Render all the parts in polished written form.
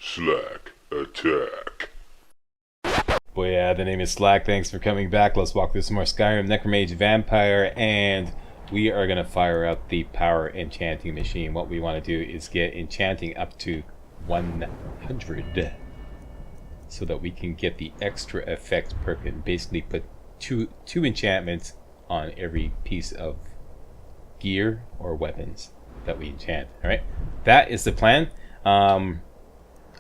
Slack Attack. Boy, yeah, the name is Slack. Thanks for coming back. Let's walk through some more Skyrim Necromage Vampire, and we are going to fire up the power enchanting machine. What we want to do is get enchanting up to 100 so that we can get the extra effect perk and basically put two enchantments on every piece of gear or weapons that we enchant. Alright, that is the plan.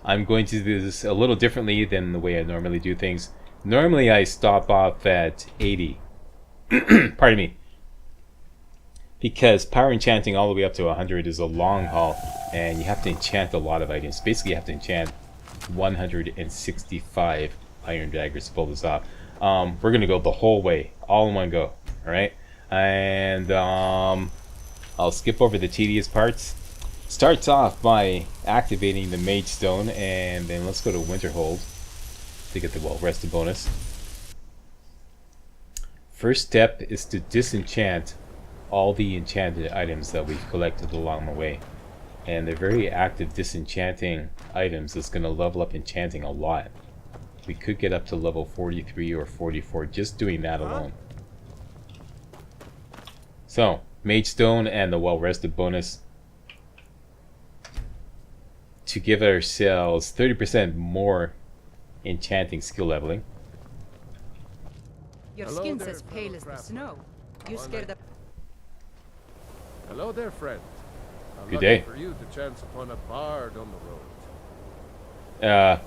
I'm going to do this a little differently than the way I normally do things. Normally I stop off at 80. Pardon me. Because power enchanting all the way up to 100 is a long haul, and you have to enchant a lot of items. Basically you have to enchant 165 iron daggers to pull this off. We're going to go the whole way, all in one go. Alright? And I'll skip over the tedious parts. Starts off by activating the Mage Stone, and then let's go to Winterhold to get the well-rested bonus. First step is to disenchant all the enchanted items that we've collected along the way. And they're very active disenchanting items that's going to level up enchanting a lot. We could get up to level 43 or 44 just doing that alone. So, Mage Stone and the well-rested bonus to give ourselves 30% more enchanting skill leveling. Your skin's as pale as the snow. You scared the... Hello there, friend. I'm Good day. For you to chance upon a bard on the road.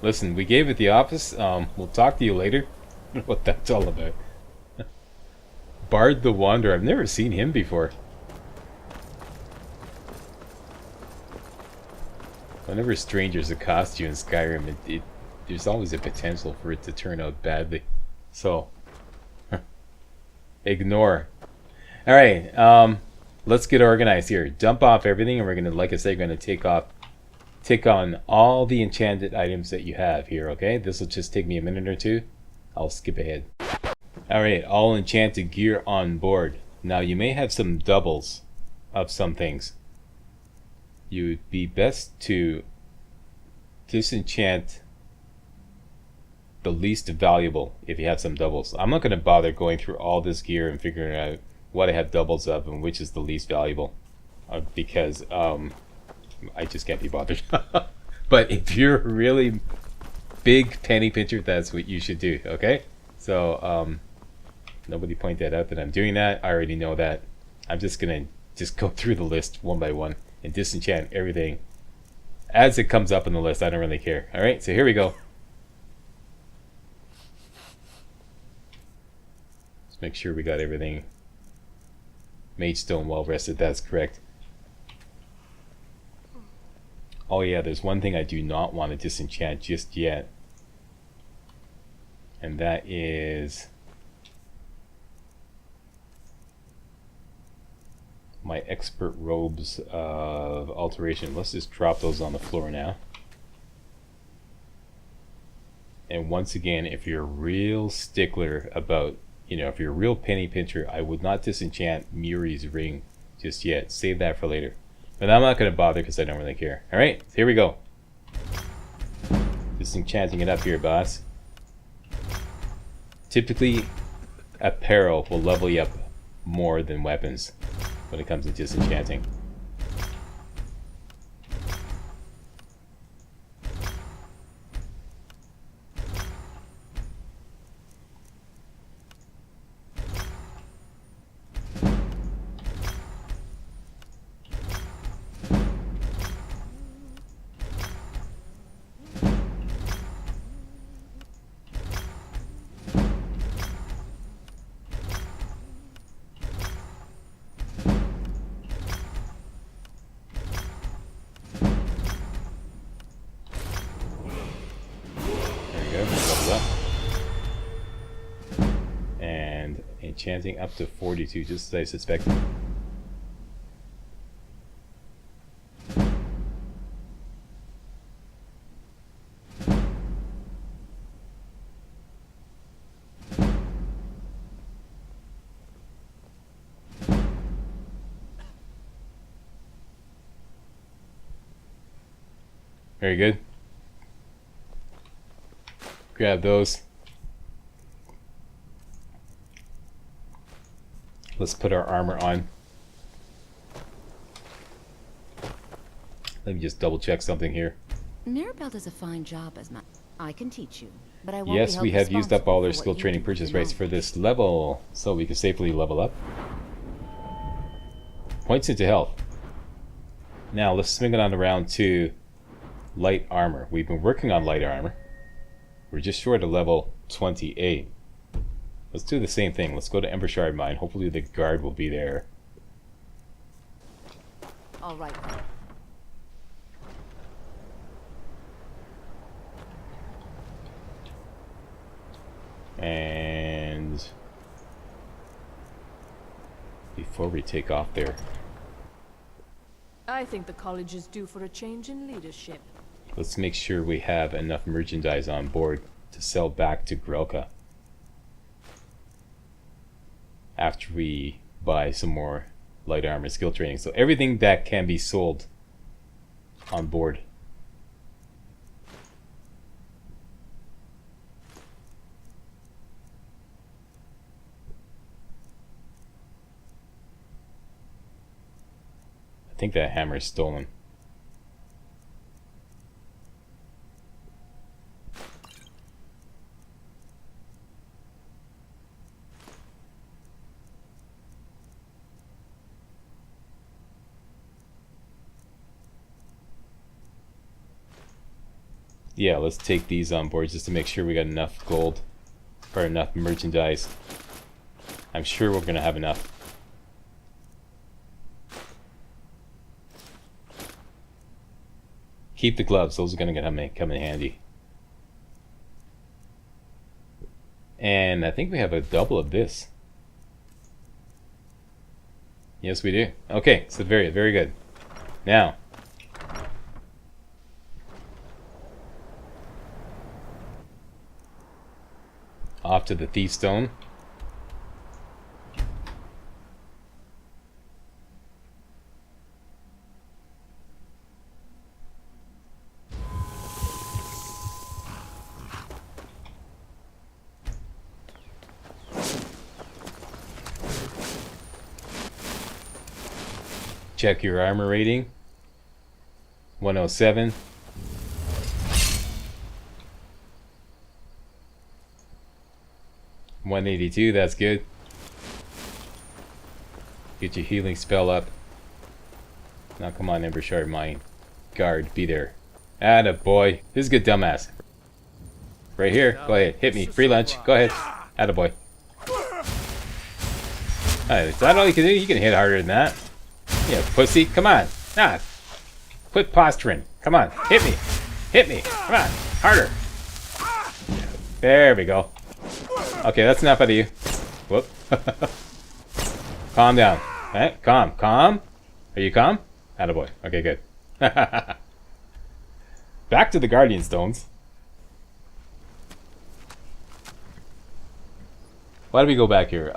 Listen, we gave it the office. We'll talk to you later. I don't know what that's all about. Bard the Wanderer. I've never seen him before. Whenever strangers accost you in Skyrim, there's always a potential for it to turn out badly. So, ignore. Alright, let's get organized here. Dump off everything, and we're going to, like I said, going to take on all the enchanted items that you have here, okay? This will just take me a minute or two. I'll skip ahead. Alright, all enchanted gear on board. Now, you may have some doubles of some things. You'd be best to disenchant the least valuable if you have some doubles. I'm not going to bother going through all this gear and figuring out what I have doubles of and which is the least valuable, because I just can't be bothered. But if you're a really big penny pincher, that's what you should do, okay? So nobody point that out that I'm doing that. I already know that. I'm just going to go through the list one by one and disenchant everything as it comes up in the list. I don't really care. Alright, so here we go. Let's make sure we got everything. Mage Stone well rested, that's correct. Oh yeah, there's one thing I do not want to disenchant just yet. And that is my expert robes of alteration. Let's just drop those on the floor now. And once again, if you're a real stickler about, if you're a real penny pincher, I would not disenchant Muri's ring just yet. Save that for later. But I'm not going to bother because I don't really care. Alright, so here we go. Disenchanting it up here, boss. Typically, apparel will level you up more than weapons when it comes to disenchanting. And enchanting up to 42, just as I suspected. Very good. Grab those. Let's put our armor on. Let me just double check something here. Mirabelle does a fine job as I can teach you, but I won't Yes, be we held have used up all responsible our for skill what you training do purchase with your rights for knowledge. this level, so we can safely level up. Points into health. Now let's swing it on around to light armor. We've been working on light armor. We're just short of level 28. Let's do the same thing. Let's go to Ember Shard Mine. Hopefully the guard will be there. All right. And before we take off there, I think the college is due for a change in leadership. let's make sure we have enough merchandise on board to sell back to Grelka after we buy some more light armor skill training. So everything that can be sold on board. I think that hammer is stolen. Yeah, let's take these on board just to make sure we got enough gold or enough merchandise. I'm sure we're gonna have enough. Keep the gloves, those are gonna come in handy. And I think we have a double of this. Yes, we do. Okay, so very, very good. Now, off to the Thief Stone. Check your armor rating. 107. $182, that's good. Get your healing spell up. Now come on, Ember Shard Mine. Guard, be there. Atta boy. This is good, dumbass. Right here. Go ahead. Hit me. Free lunch. Go ahead. Atta boy. Is that all you can do? You can hit harder than that. Yeah, pussy. Come on. Nah. Quit posturing. Come on. Hit me. Hit me. Come on. Harder. There we go. Okay, that's enough out of you. Whoop. Calm down. Right? Calm. Calm. Are you calm? Attaboy. Okay, good. Back to the Guardian Stones. Why do we go back here?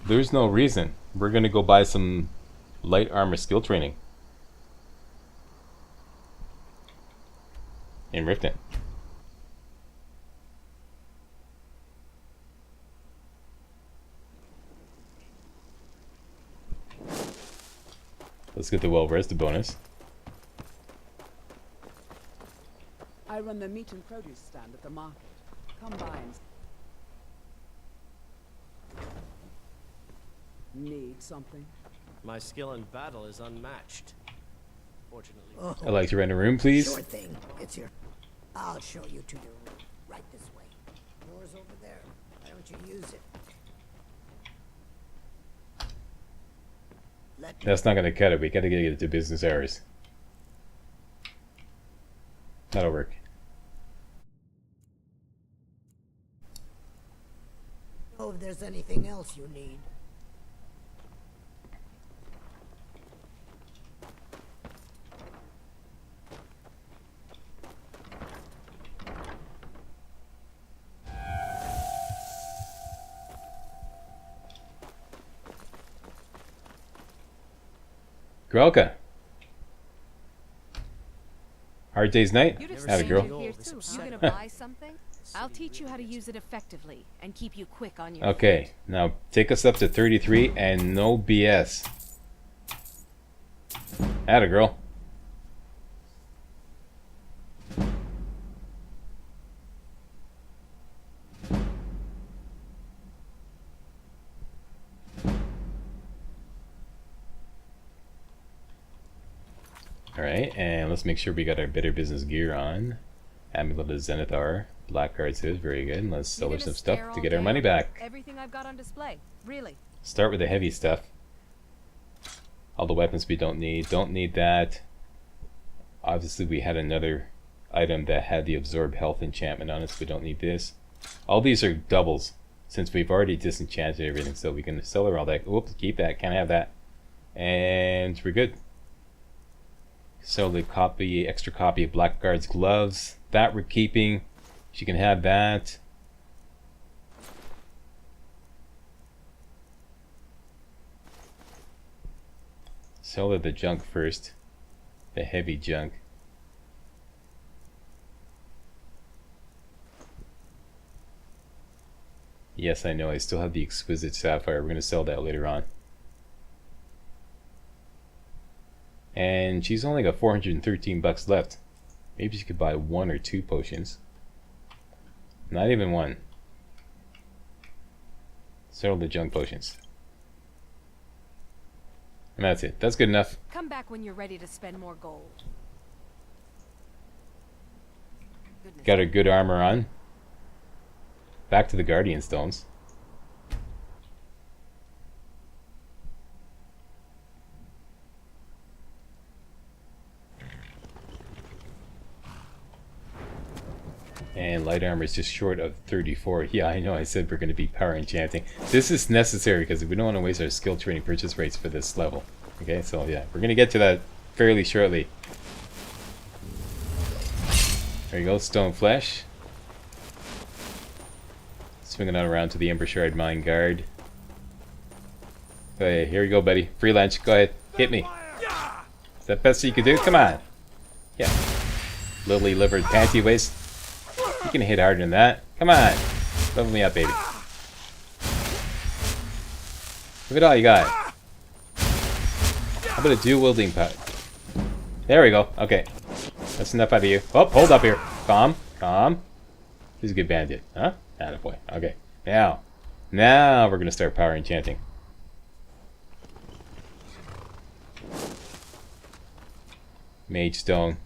There's no reason. We're gonna go buy some light armor skill training in Riften. Let's get the well-rested bonus. I run the meat and produce stand at the market. Come by and... Need something? My skill in battle is unmatched. Fortunately. Oh, I'd like to rent a room, please. sure thing. It's here. I'll show you to your room. Right this way. Door's over there. Why don't you use it? That's not gonna cut it. We gotta get it to business hours. That'll work. Oh, if there's anything else you need. Grelka. Hard day's night? You just Had a saying girl. you're here too, You huh? gonna buy something? I'll teach you how to use it effectively and keep you quick on your Okay, now take us up to 33 and no BS. Had a girl. Alright, and let's make sure we got our Better Business gear on. Amulet of Zenithar. Black Card says, very good. Let's sell her some stuff to get our money back. Everything I've got on display. Really. Start with the heavy stuff. All the weapons we don't need. Don't need that. Obviously we had another item that had the Absorb Health enchantment on it, so we don't need this. All these are doubles, since we've already disenchanted everything, so we can sell her all that. Oops, keep that, can't have that. And we're good. Sell the extra copy of Blackguard's gloves. That we're keeping. She can have that. Sell her the junk first. The heavy junk. Yes, I know, I still have the exquisite sapphire. We're going to sell that later on. And she's only got 413 bucks left. Maybe she could buy 1 or 2 potions. Not even 1. Sell the junk potions. And that's it. That's good enough. Come back when you're ready to spend more gold. Goodness. Got her good armor on. Back to the Guardian Stones. And light armor is just short of 34. Yeah, I know, I said we're going to be power enchanting. This is necessary because we don't want to waste our skill training purchase rates for this level. Okay, so yeah, we're going to get to that fairly shortly. There you go, Stone Flesh. Swinging on around to the Ember Shard Mine Guard. Okay, here you go, buddy. Free lunch. Go ahead. Hit me. Is that best you can do? Come on. Yeah. Lily livered panty waist. You can hit harder than that. Come on. Level me up, baby. Look at all you got. How about a dual wielding pot? There we go. Okay. That's enough out of you. Oh, hold up here. Calm. Calm. He's a good bandit. Huh? Attaboy. Okay. Now we're going to start power enchanting. Mage Stone.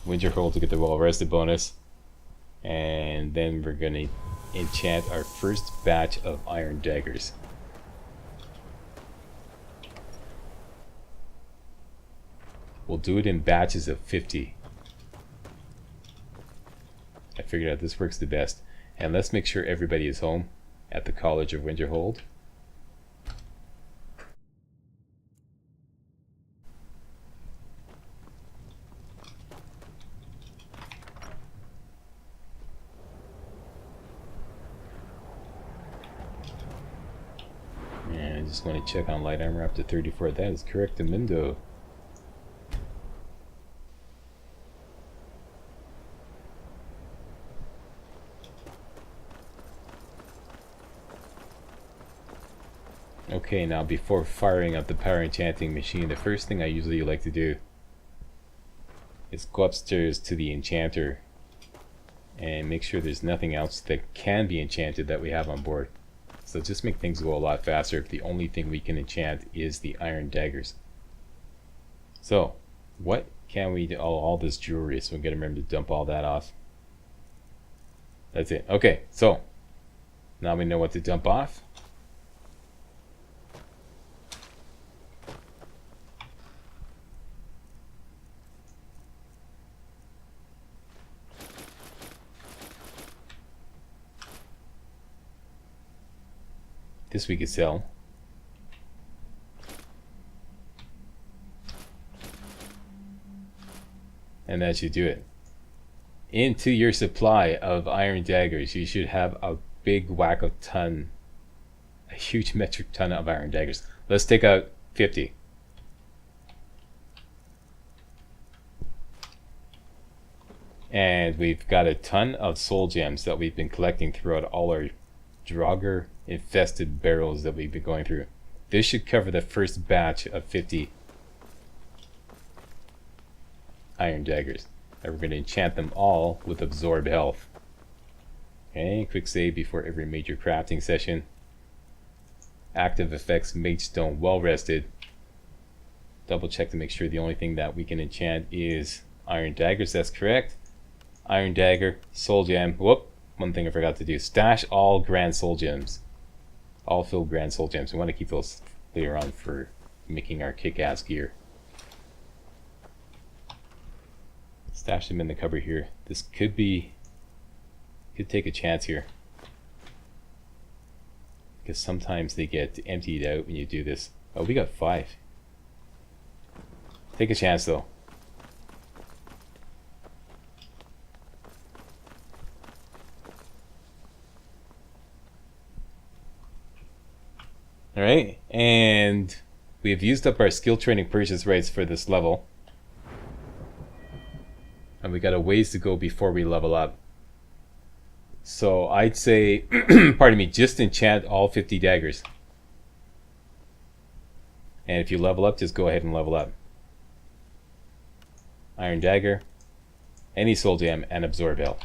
Winterhold to get the well rested bonus. And then we're going to enchant our first batch of iron daggers. We'll do it in batches of 50. I figured out this works the best. And let's make sure everybody is home at the College of Winterhold. And I just want to check on light armor up to 34. That is correct, Mundo. Okay, now before firing up the power enchanting machine, the first thing I usually like to do is go upstairs to the enchanter and make sure there's nothing else that can be enchanted that we have on board. So just make things go a lot faster if the only thing we can enchant is the iron daggers. So, what can we do? Oh, all this jewelry, so we're going to remember to dump all that off. That's it. Okay, so now we know what to dump off. This we could sell. And that should do it. Into your supply of iron daggers, you should have a big whack of ton, a huge metric ton of iron daggers. Let's take out 50. And we've got a ton of soul gems that we've been collecting throughout all our Draugr infested barrels that we've been going through. This should cover the first batch of 50 iron daggers. And we're going to enchant them all with absorb health. Okay, quick save before every major crafting session. Active effects, mage stone, well rested. Double check to make sure the only thing that we can enchant is iron daggers. That's correct. Iron dagger, soul gem. Whoop, one thing I forgot to do. Stash all grand soul gems. All filled grand soul gems. We want to keep those later on for making our kick-ass gear. Stash them in the cupboard here. This could take a chance here, because sometimes they get emptied out when you do this. Oh, we got 5. Take a chance though. Alright, and we have used up our skill training purchase rights for this level. And we got a ways to go before we level up. So I'd say, pardon me, just enchant all 50 daggers. And if you level up, just go ahead and level up. Iron dagger, any soul gem, and absorb health.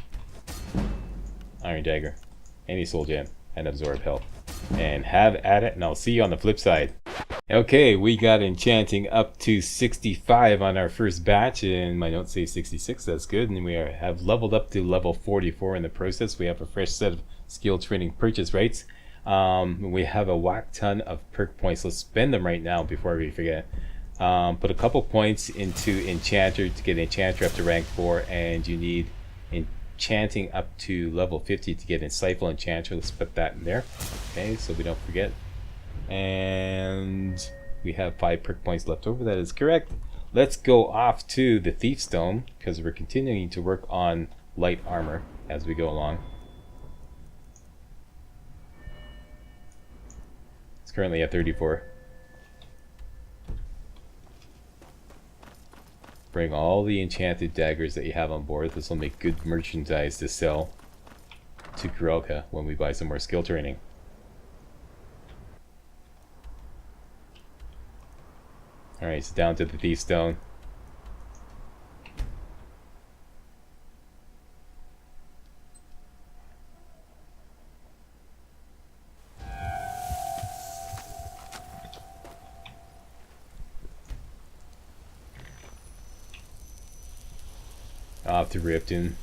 Iron dagger, any soul gem, and absorb health. And have at it, and I'll see you on the flip side. Okay, we got enchanting up to 65 on our first batch, and my notes say 66, that's good. And we have leveled up to level 44 in the process. We have a fresh set of skill training purchase rights. We have a whack ton of perk points. Let's spend them right now before we forget. Put a couple points into Enchanter to get Enchanter up to rank 4, and you need Enchanting up to level 50 to get Insightful Enchanter. Let's put that in there, okay, so we don't forget. And we have 5 perk points left over. That is correct. Let's go off to the Thief's Dome, because we're continuing to work on light armor as we go along. It's currently at 34. Bring all the enchanted daggers that you have on board. This will make good merchandise to sell to Grelka when we buy some more skill training. Alright, so down to the Thief's Stone. Off to Ripton.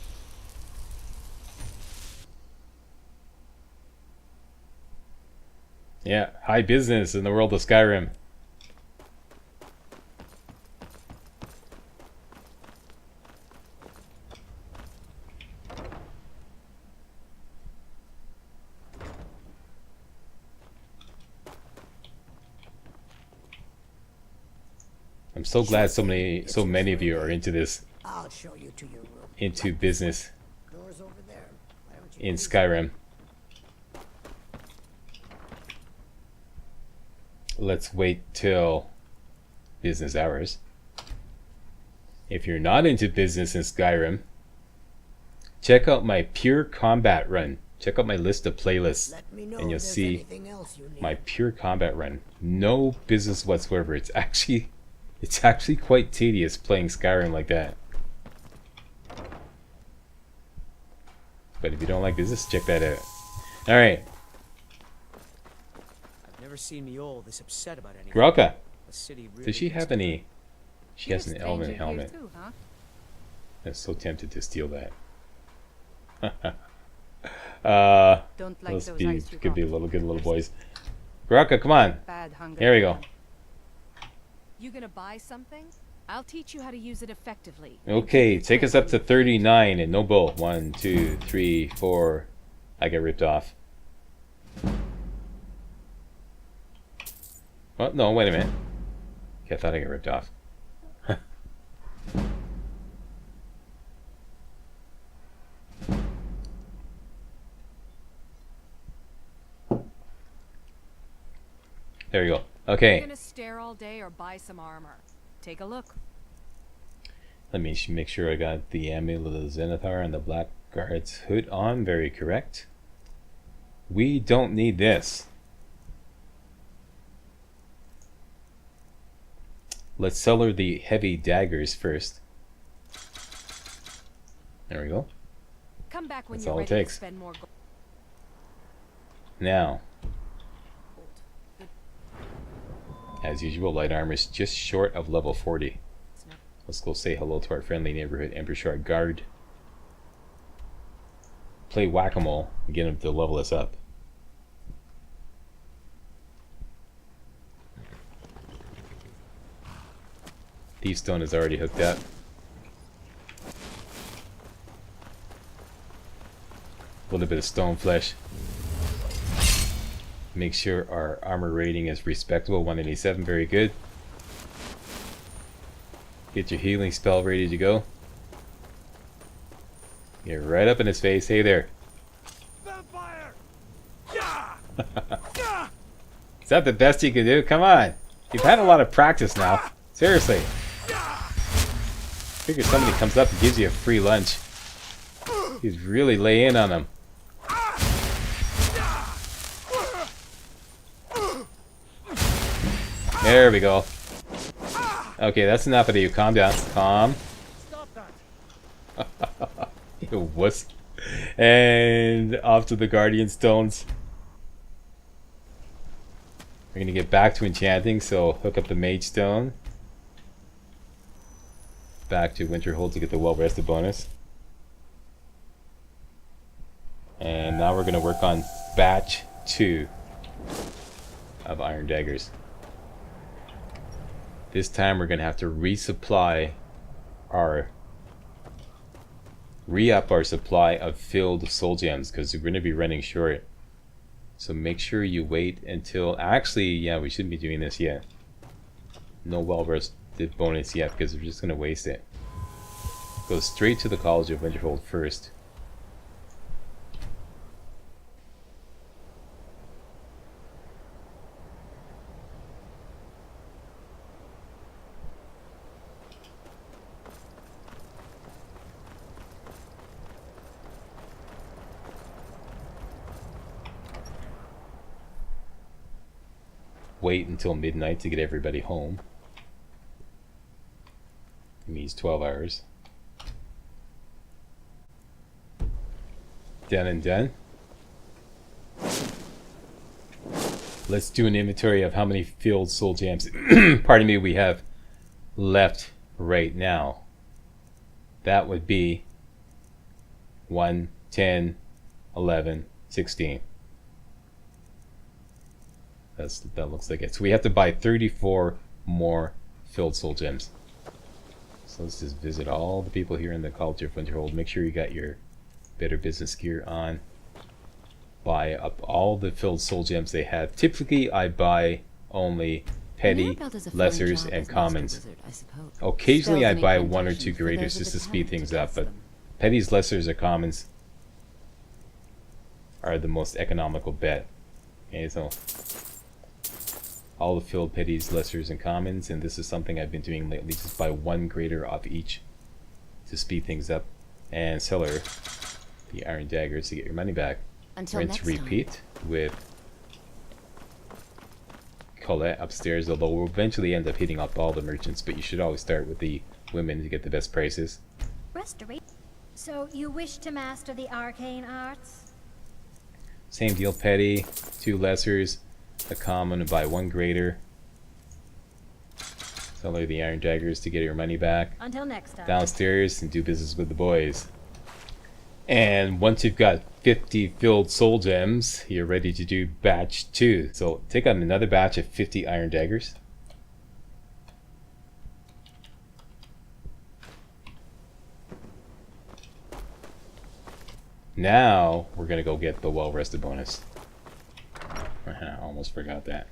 Yeah, high business in the world of Skyrim. I'm so glad so many of you are into this. I'll show you to your room. Into business Doors over there. Why don't you in Skyrim. Let's wait till business hours. If you're not into business in Skyrim, check out my pure combat run. Check out my list of playlists, let me know and you'll if there's see anything else you need. my pure combat run. No business whatsoever. It's actually quite tedious playing Skyrim like that. But if you don't like business, check that out. Alright. I've never seen Miol this upset about anything. Grelka, The city really does she have any... She has an elven stranger here helmet. too, huh? I'm so tempted to steal that. Don't like Let's those be, ice you could be got. good little boys. Grelka, come on. Bad hunger. Here we go. You gonna buy something? I'll teach you how to use it effectively. Okay, take us up to 39 and no bull. 1, 2, 3, 4. I get ripped off. Well, no, wait a minute. Okay, I thought I got ripped off. There you go. Okay. You gonna stare all day or buy some armor? Take a look. Let me make sure I got the Amulet of Zenithar and the Blackguard's hood on. Very correct. We don't need this. Let's sell her the heavy daggers first. There we go. Come back when That's you're all it ready takes. to spend more gold. Now, as usual, light armor is just short of level 40. Let's go say hello to our friendly neighborhood Emperor Guard. Play whack-a-mole and get him to level us up. Thief Stone is already hooked up. A little bit of stone flesh. Make sure our armor rating is respectable, 187, very good. Get your healing spell ready to go. Get right up in his face. Hey there. Vampire! Is that the best you can do? Come on. You've had a lot of practice now. Seriously. Figure somebody comes up and gives you a free lunch. He's really lay in on him. There we go. Okay, that's enough of you. Calm down. Calm. Stop that! You wuss. And off to the Guardian Stones. We're gonna get back to enchanting, so hook up the Mage Stone. Back to Winterhold to get the well-rested bonus. And now we're gonna work on batch 2 of Iron Daggers. This time we're gonna have to re-up our supply of filled soul gems because we're gonna be running short. So make sure you wait until, actually, yeah, we shouldn't be doing this yet. No well-rested bonus yet because we're just gonna waste it. Go straight to the College of Winterhold first. Wait until midnight to get everybody home. It means 12 hours. Done and done. Let's do an inventory of how many filled soul gems, pardon me, we have left right now. That would be 1, 10, 11, 16. That looks like it. So we have to buy 34 more filled soul gems. So let's just visit all the people here in the College of Winterhold. Make sure you got your better business gear on. Buy up all the filled soul gems they have. Typically I buy only petty, lessers, and commons. Occasionally I buy 1 or 2 greaters just to speed things up, but petties, lessers, or commons are the most economical bet. Okay, so all the filled petties, lessers, and commons, and this is something I've been doing lately. Just buy 1 greater off each to speed things up, and sell her the iron daggers to get your money back. Until Rinse, repeat with Colette upstairs, although we'll eventually end up hitting up all the merchants, but you should always start with the women to get the best prices. Restoration. So you wish to master the arcane arts? Same deal, petty, 2 lessers, a common, and buy 1 greater. Sell her the iron daggers to get your money back. Until next time. Downstairs and do business with the boys. And once you've got 50 filled soul gems, you're ready to do batch 2. So take out another batch of 50 iron daggers. Now we're gonna go get the well-rested bonus. I almost forgot that.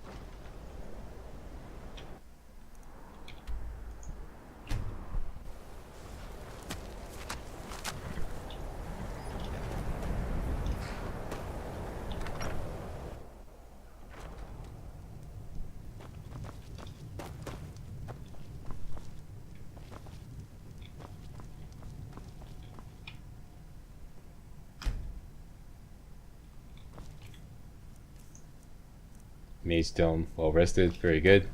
Mage Stone, well rested, very good.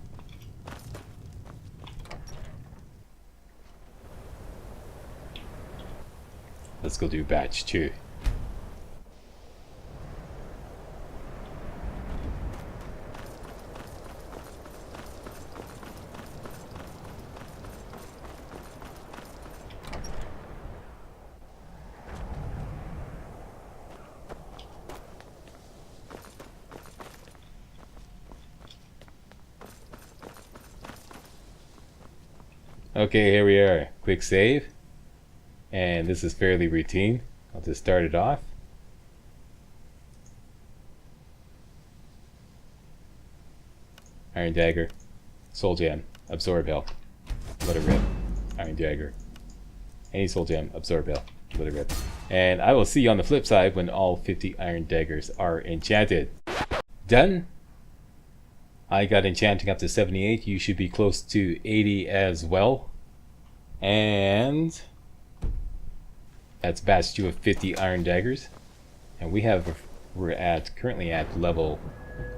Let's go do batch 2. Okay, here we are. Quick save. And this is fairly routine. I'll just start it off. Iron Dagger. Soul Gem. Absorb health. Let it rip. Iron Dagger. Any Soul Gem. Absorb health. Let it rip. And I will see you on the flip side when all 50 Iron Daggers are enchanted. Done. I got enchanting up to 78. You should be close to 80 as well. And that's batch 2 of 50 Iron Daggers. And we're currently at level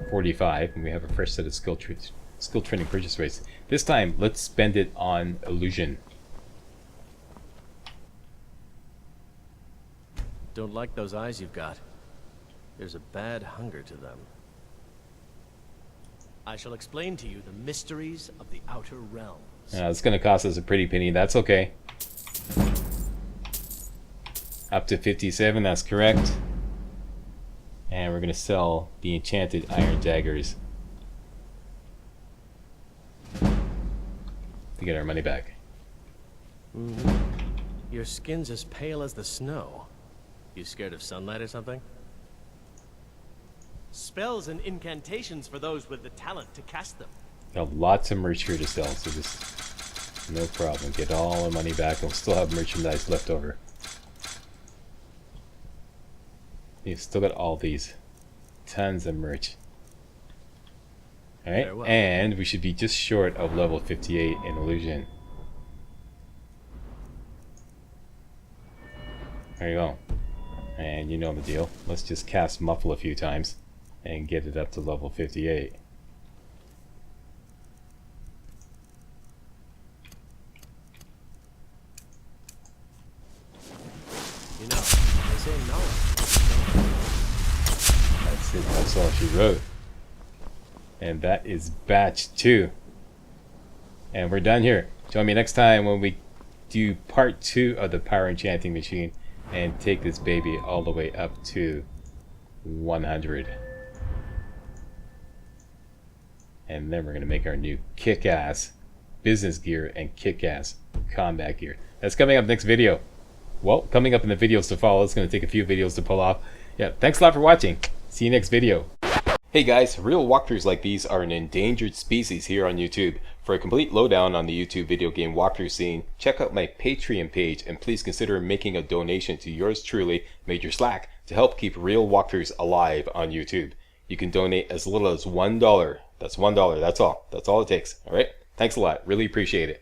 45, and we have a fresh set of skill training purchase rates. This time, let's spend it on illusion. Don't like those eyes you've got. There's a bad hunger to them. I shall explain to you the mysteries of the Outer Realms. It's going to cost us a pretty penny. That's okay. Up to 57, that's correct. And we're going to sell the enchanted Iron Daggers to get our money back. Your skin's as pale as the snow. You scared of sunlight or something? Spells and incantations for those with the talent to cast them. Got lots of merch here to sell, so just no problem. Get all our money back. We'll still have merchandise left over. You've still got all these. Tons of merch. Alright, Farewell. and we should be just short of level 58 in illusion. There you go. And you know the deal. Let's just cast Muffle a few times and get it up to level 58. You know, they say knowledge. That's it, that's all she wrote. And that is batch 2. And we're done here. Join me next time when we do part 2 of the Power Enchanting Machine and take this baby all the way up to 100. And then we're going to make our new kick-ass business gear and kick-ass combat gear. That's coming up next video. Well, coming up in the videos to follow. It's going to take a few videos to pull off. Yeah, thanks a lot for watching. See you next video. Hey guys, real walkthroughs like these are an endangered species here on YouTube. For a complete lowdown on the YouTube video game walkthrough scene, check out my Patreon page and please consider making a donation to yours truly, Major Slack, to help keep real walkthroughs alive on YouTube. You can donate as little as $1. That's $1, that's all. That's all it takes, alright? Thanks a lot, really appreciate it.